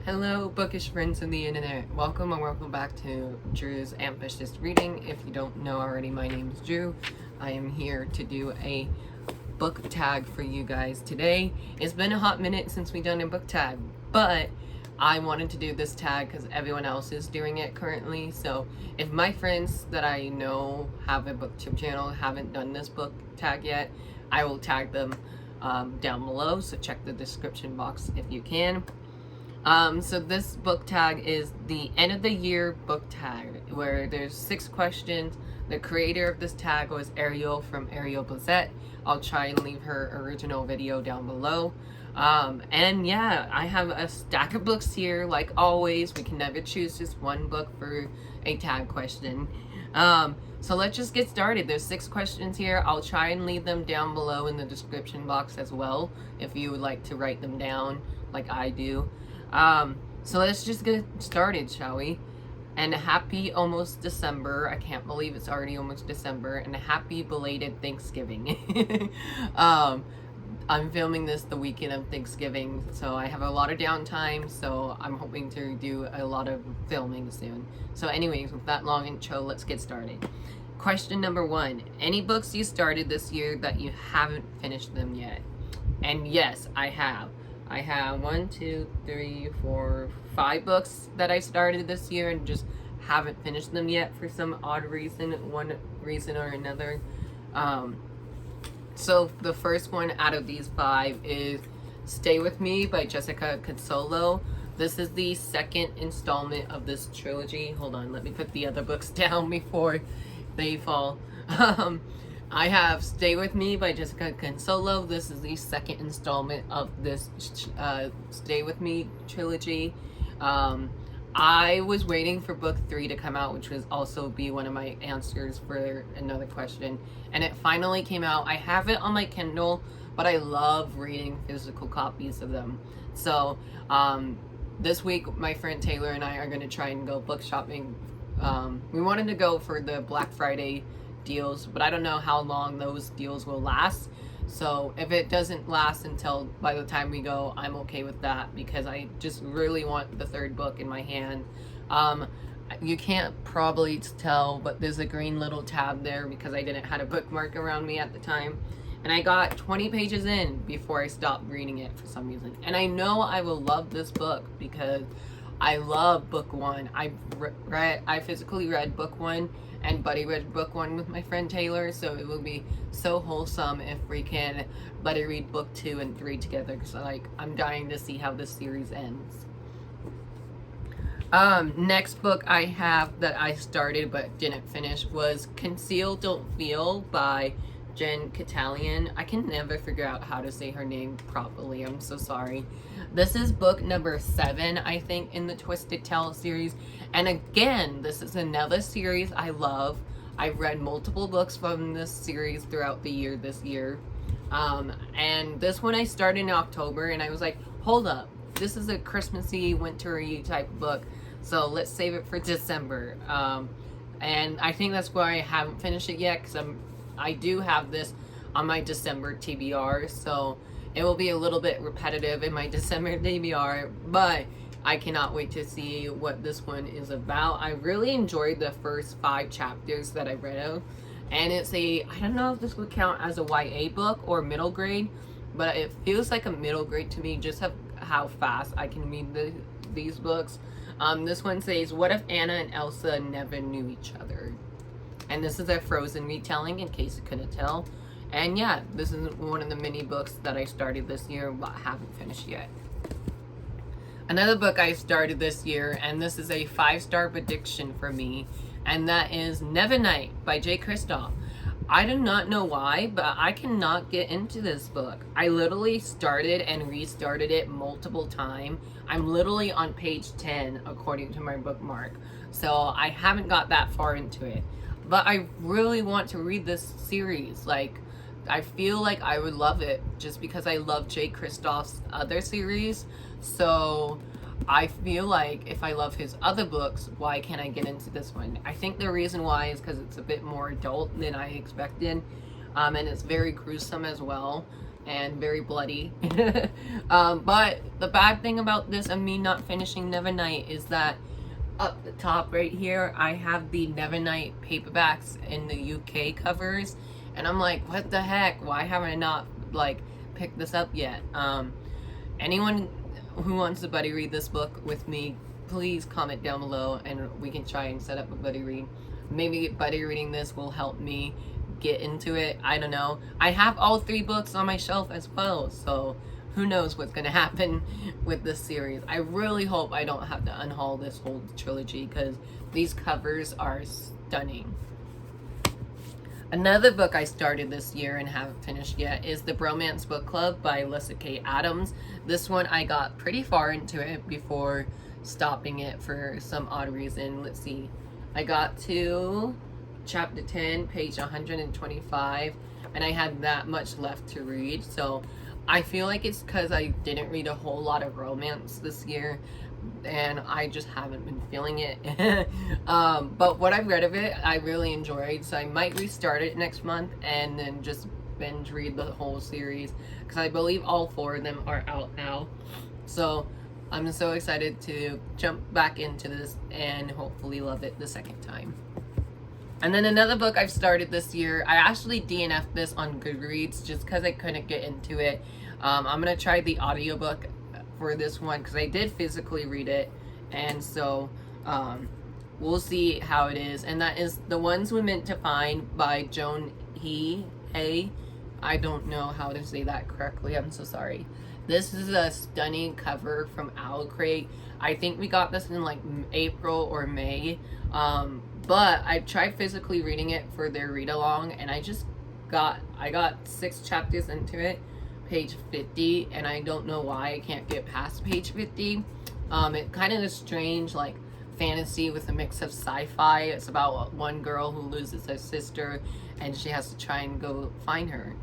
Hello, bookish friends of the internet. Welcome and welcome back to Drew's Ambitious Reading. If you don't know already, my name is Drew. I am here to do a book tag for you guys today. It's been a hot minute since we've done a book tag, but I wanted to do this tag because everyone else is doing it currently. So if my friends that I know have a booktube channel haven't done this book tag yet, I will tag them down below. So check the description box if you can. So this book tag is the end of the year book tag, where there's 6 questions. The creator of this tag was Ariel from Ariel Blazette. I'll try and leave her original video down below. And yeah, I have a stack of books here. Like always, we can never choose just one book for a tag question. So let's just get started. There's 6 questions here. I'll try and leave them down below in the description box as well, if you would like to write them down like I do. So let's just get started, shall we? And happy almost December. I can't believe it's already almost December. And a happy belated Thanksgiving. I'm filming this the weekend of Thanksgiving, so I have a lot of downtime, so I'm hoping to do a lot of filming soon. So anyways, with that long intro, let's get started. Question number 1. Any books you started this year that you haven't finished them yet? And yes, I have. I have 1, 2, 3, 4, 5 books that I started this year and just haven't finished them yet for some odd reason, one reason or another. So the first one out of these 5 is Stay With Me by Jessica Conceal. This is the 2nd installment of this trilogy. Hold on, let me put the other books down before they fall. I have Stay With Me by Jessica Conceal. This is the 2nd installment of this Stay With Me trilogy. I was waiting for book 3 to come out, which would also be one of my answers for another question. And it finally came out. I have it on my Kindle, but I love reading physical copies of them. So this week, my friend Taylor and I are going to try and go book shopping. We wanted to go for the Black Friday deals, but I don't know how long those deals will last. So if it doesn't last until by the time we go, I'm okay with that, because I just really want the 3rd book in my hand. You can't probably tell, but there's a green little tab there because I didn't have a bookmark around me at the time. And I got 20 pages in before I stopped reading it for some reason. And I know I will love this book because I love book 1. I physically read book 1, and Buddy read book 1 with my friend Taylor, so it will be so wholesome if we can Buddy read book 2 and 3 together, because I'm dying to see how this series ends. Next book I have that I started but didn't finish was Conceal, Don't Feel by Jen Catalian. I can never figure out how to say her name properly. I'm so sorry. This is book number 7, I think, in the Twisted Tale series. And again, this is another series I love. I've read multiple books from this series throughout the year this year. And this one I started in October, and I was like, hold up. This is a Christmassy, wintry type book, so let's save it for December. And I think that's why I haven't finished it yet, because I do have this on my December TBR, so it will be a little bit repetitive in my December TBR, but I cannot wait to see what this one is about. I really enjoyed the first 5 chapters that I read, and it's I don't know if this would count as a YA book or middle grade, but it feels like a middle grade to me, just how fast I can read these books. This one says, what if Anna and Elsa never knew each other? And this is a Frozen retelling, in case you couldn't tell. And yeah, this is one of the mini books that I started this year but haven't finished yet. Another book I started this year, and this is a 5-star prediction for me, and that is Nevernight by J. Kristoff. I do not know why, but I cannot get into this book. I literally started and restarted it multiple times. I'm literally on page 10 according to my bookmark, so I haven't got that far into it. But I really want to read this series. I feel like I would love it just because I love J. Kristoff's other series. So I feel like if I love his other books, why can't I get into this one? I think the reason why is because it's a bit more adult than I expected. And it's very gruesome as well. and very bloody. But the bad thing about this and me not finishing Nevernight is that up the top right here, I have the Nevernight paperbacks in the UK covers, and I'm like, what the heck? Why haven't I not like picked this up yet? Anyone who wants to buddy read this book with me, please comment down below and we can try and set up a buddy read. Maybe buddy reading this will help me get into it. I don't know. I have all 3 books on my shelf as well, so who knows what's gonna happen with this series. I really hope I don't have to unhaul this whole trilogy because these covers are stunning. Another book I started this year and haven't finished yet is the Bromance Book Club by Alyssa K. Adams. This one I got pretty far into it before stopping it for some odd reason. Let's see. I got to chapter 10, page 125, and I had that much left to read. So I feel like it's because I didn't read a whole lot of romance this year and I just haven't been feeling it. But what I've read of it, I really enjoyed, so I might restart it next month and then just binge read the whole series because I believe all 4 of them are out now. So I'm so excited to jump back into this and hopefully love it the second time. And then another book I've started this year, I actually DNF'd this on Goodreads just because I couldn't get into it. I'm going to try the audiobook for this one because I did physically read it, and so we'll see how it is. And that is The Ones We Meant to Find by Joan He. I don't know how to say that correctly, I'm so sorry. This is a stunning cover from Owl Crate. I think we got this in like April or May, but I tried physically reading it for their read along, and I got 6 chapters into it, page 50, and I don't know why I can't get past page 50. It kind of is strange, like fantasy with a mix of sci-fi. It's about one girl who loses her sister and she has to try and go find her.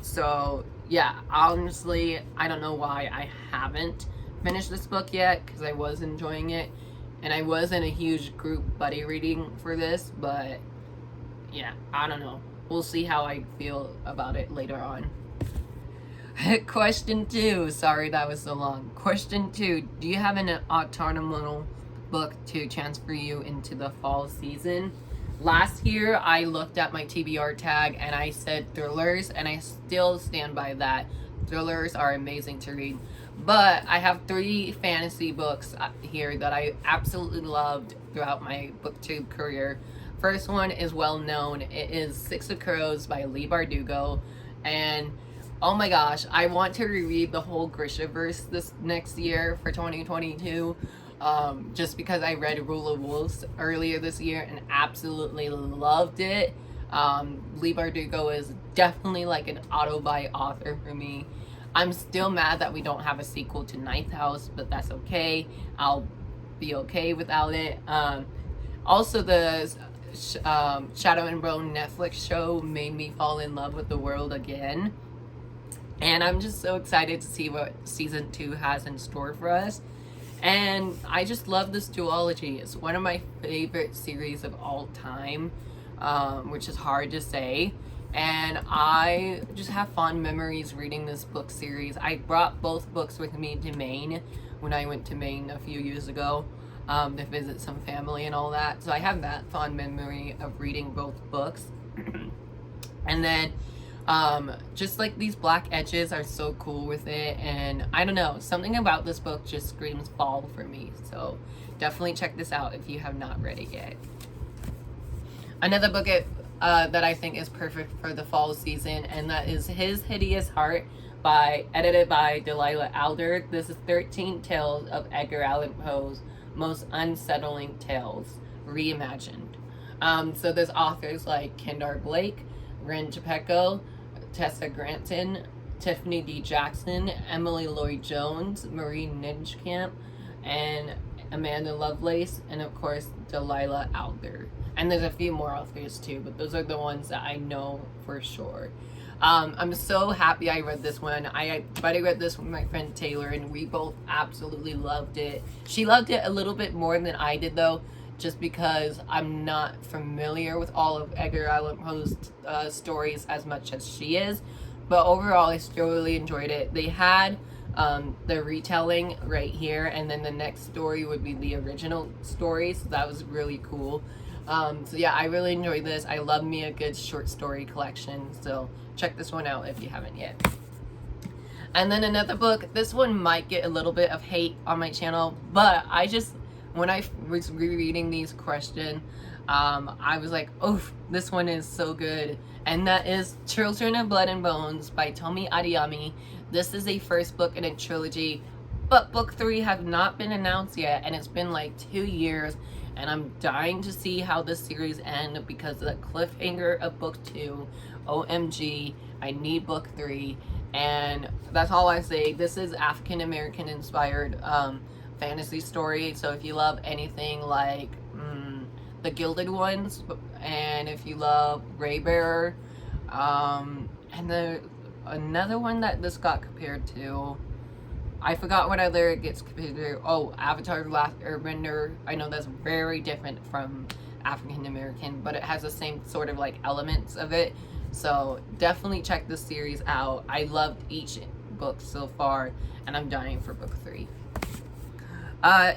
So yeah, honestly, I don't know why I haven't finished this book yet because I was enjoying it and I was in a huge group buddy reading for this, but yeah, I don't know. We'll see how I feel about it later on. Question 2. Sorry that was so long. Question 2. Do you have an autumnal book to transfer you into the fall season? Last year, I looked at my TBR tag and I said thrillers, and I still stand by that. Thrillers are amazing to read. But I have 3 fantasy books here that I absolutely loved throughout my booktube career. First one is well known. It is Six of Crows by Leigh Bardugo, and oh my gosh, I want to reread the whole Grishaverse this next year for 2022. Just because I read Rule of Wolves earlier this year and absolutely loved it. Leigh Bardugo is definitely like an auto-buy author for me. I'm still mad that we don't have a sequel to Ninth House, but that's okay. I'll be okay without it. Also, the Shadow and Bone Netflix show made me fall in love with the world again. And I'm just so excited to see what season 2 has in store for us. And I just love this duology. It's one of my favorite series of all time, which is hard to say. And I just have fond memories reading this book series. I brought both books with me to Maine when I went to Maine a few years ago to visit some family and all that. So I have that fond memory of reading both books. And then just like these black edges are so cool with it, and I don't know, something about this book just screams fall for me. So definitely check this out if you have not read it yet. Another book that I think is perfect for the fall season, and that is Hideous Heart edited by Delilah Alder. This is 13 tales of Edgar Allan Poe's most unsettling tales reimagined. So there's authors like Kendar Blake, Ren Chapeko, Tessa Granton, Tiffany D. Jackson, Emily Lloyd Jones, Marie Ninjkamp, and Amanda Lovelace, and of course Delilah Alder. And there's a few more authors too, but those are the ones that I know for sure. I'm so happy I read this one. I read this with my friend Taylor, and we both absolutely loved it. She loved it a little bit more than I did though, just because I'm not familiar with all of Edgar Allan Poe's stories as much as she is. But overall, I still really enjoyed it. They had the retelling right here, and then the next story would be the original story, so that was really cool. So yeah, I really enjoyed this. I love me a good short story collection, so check this one out if you haven't yet. And then another book, this one might get a little bit of hate on my channel, but when I was rereading these questions, I was like, oh, this one is so good. And that is Children of Blood and Bones by Tomi Adeyemi. This is a first book in a trilogy, but book 3 has not been announced yet, and it's been like 2 years, and I'm dying to see how this series ends because of the cliffhanger of book 2. OMG, I need book 3. And that's all I say. This is African American inspired fantasy story, so if you love anything like the Gilded Ones, and if you love Raybearer, and another one that this got compared to, I forgot what other it gets compared to. Oh, Avatar: The Last Airbender. I know that's very different from African American, but it has the same sort of like elements of it. So definitely check this series out. I loved each book so far, and I'm dying for book 3.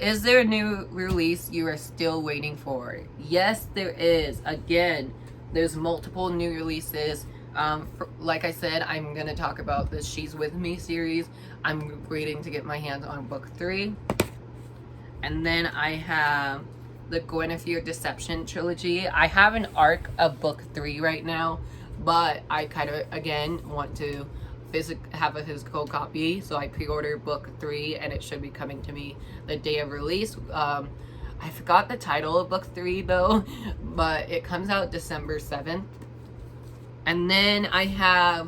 Is there a new release you are still waiting for? Yes, there is. Again, there's multiple new releases. Like I said, I'm going to talk about the She's With Me series. I'm waiting to get my hands on book 3. And then I have the Guinevere Deception trilogy. I have an arc of book 3 right now, but I kind of, again, want to have a physical copy, so I pre-ordered book 3, and it should be coming to me the day of release. I forgot the title of book 3 though, but it comes out December 7th. And then I have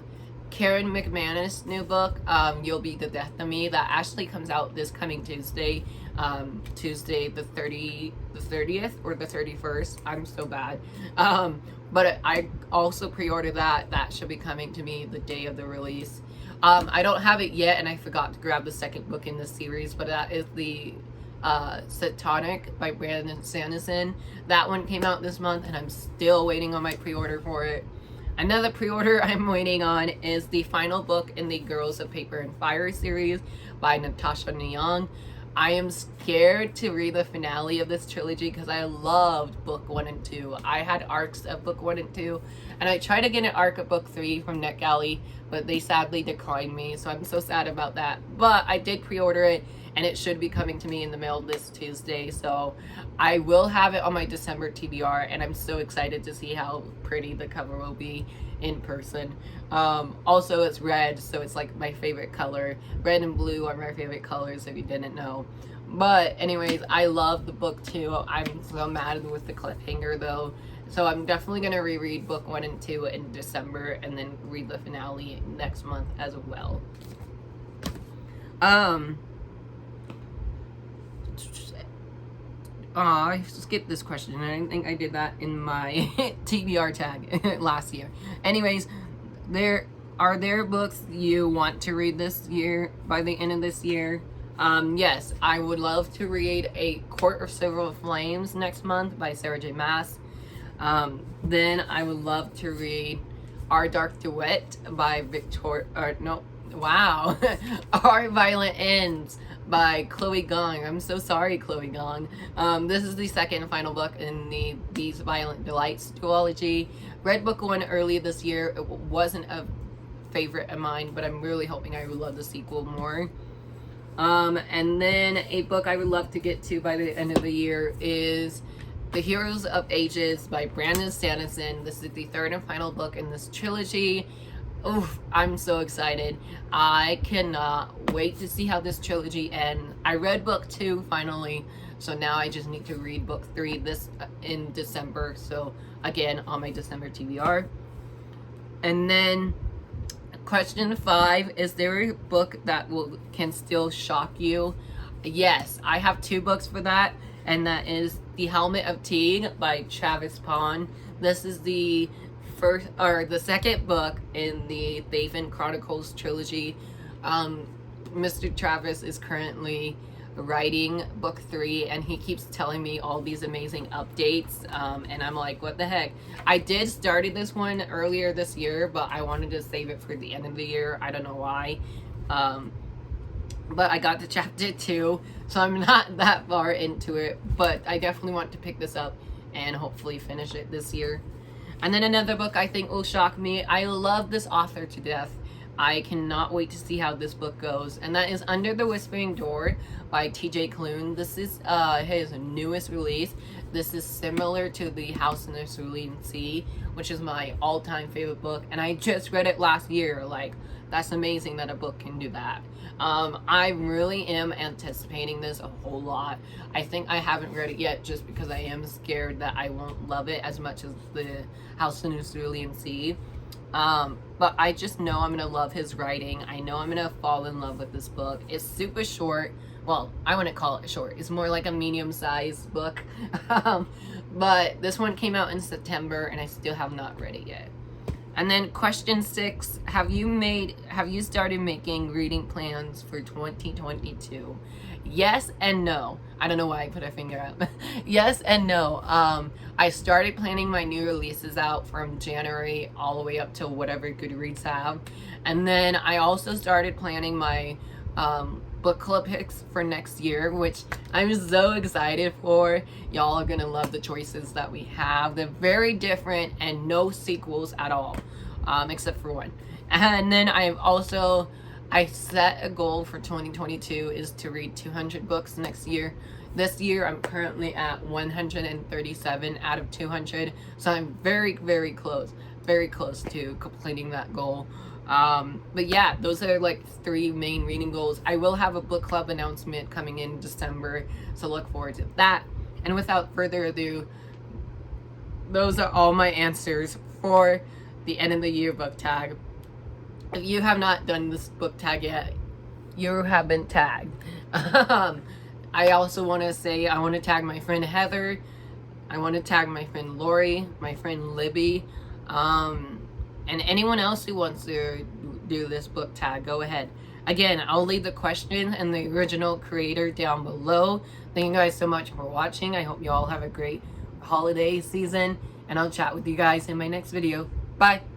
Karen McManus' new book, You'll Be the Death of Me, that actually comes out this coming Tuesday, Tuesday the 30th or the 31st. I'm so bad. But I also pre-ordered that. That should be coming to me the day of the release. I don't have it yet, and I forgot to grab the second book in this series, but that is the Satanic by Brandon Sanderson. That one came out this month, and I'm still waiting on my pre-order for it. Another pre-order I'm waiting on is the final book in the Girls of Paper and Fire series by Natasha Nyong. I am scared to read the finale of this trilogy because I loved book 1 and 2. I had arcs of book 1 and 2, and I tried to get an arc of book 3 from NetGalley, but they sadly declined me, so I'm so sad about that. But I did pre-order it, and it should be coming to me in the mail this Tuesday, so I will have it on my December TBR, and I'm so excited to see how pretty the cover will be in person. Also, it's red, so it's like my favorite color. Red and blue are my favorite colors, if you didn't know. But anyways, I love the book too. I'm so mad with the cliffhanger though, so I'm definitely gonna reread book 1 and 2 in December, and then read the finale next month as well. I skipped this question, and I think I did that in my TBR tag last year. Anyways, are there books you want to read this year, by the end of this year? Yes, I would love to read A Court of Silver Flames next month by Sarah J. Maas. Then I would love to read Our Dark Duet by Our Violent Ends by Chloe Gong. I'm so sorry, Chloe Gong. This is the second and final book in the These Violent Delights duology. Read book 1 early this year. It wasn't a favorite of mine, but I'm really hoping I would love the sequel more. And then a book I would love to get to by the end of the year is The Heroes of Ages by Brandon Sanderson. This is the third and final book in this trilogy. Oof, I'm so excited. I cannot wait to see how this trilogy ends. I read book 2 finally, so now I just need to read book 3 in December. So again, on my December TBR. And then question 5, is there a book that can still shock you? Yes, I have 2 books for that, and that is The Helmet of Teague by Travis Pond. This is the second book in the Thaven Chronicles trilogy. Mr. Travis is currently writing book 3, and he keeps telling me all these amazing updates, and I'm like, what the heck. I did started this one earlier this year, but I wanted to save it for the end of the year. I don't know why. But I got to chapter 2, so I'm not that far into it, but I definitely want to pick this up and hopefully finish it this year. And then another book I think will shock me. I love this author to death. I cannot wait to see how this book goes, and that is Under the Whispering Door by TJ Klune. This is his newest release. This is similar to The House in the Cerulean Sea, which is my all-time favorite book, and I just read it last year. Like, that's amazing that a book can do that. I really am anticipating this a whole lot. I think I haven't read it yet just because I am scared that I won't love it as much as The House in the Cerulean Sea. But I just know I'm gonna love his writing. I know I'm gonna fall in love with this book. It's super short. Well, I wouldn't call it short. It's more like a medium-sized book. But this one came out in September, and I still have not read it yet. And then question 6, have you started making reading plans for 2022? Yes and no. I don't know why I put a finger up. Yes and no. I started planning my new releases out from January all the way up to whatever Goodreads have. And then I also started planning my book club picks for next year, which I'm so excited for. Y'all are gonna love the choices that we have. They're very different and no sequels at all, except for one. And then I set a goal for 2022 is to read 200 books next year. This year I'm currently at 137 out of 200, so I'm very, very close to completing that goal. But yeah, those are like 3 main reading goals. I will have a book club announcement coming in December, so look forward to that. And without further ado, those are all my answers for the end of the year book tag. If you have not done this book tag yet, you have been tagged. I also want to say I want to tag my friend Heather. I want to tag my friend Lori, my friend Libby, and anyone else who wants to do this book tag, go ahead. Again, I'll leave the question and the original creator down below. Thank you guys so much for watching. I hope you all have a great holiday season, and I'll chat with you guys in my next video. Bye!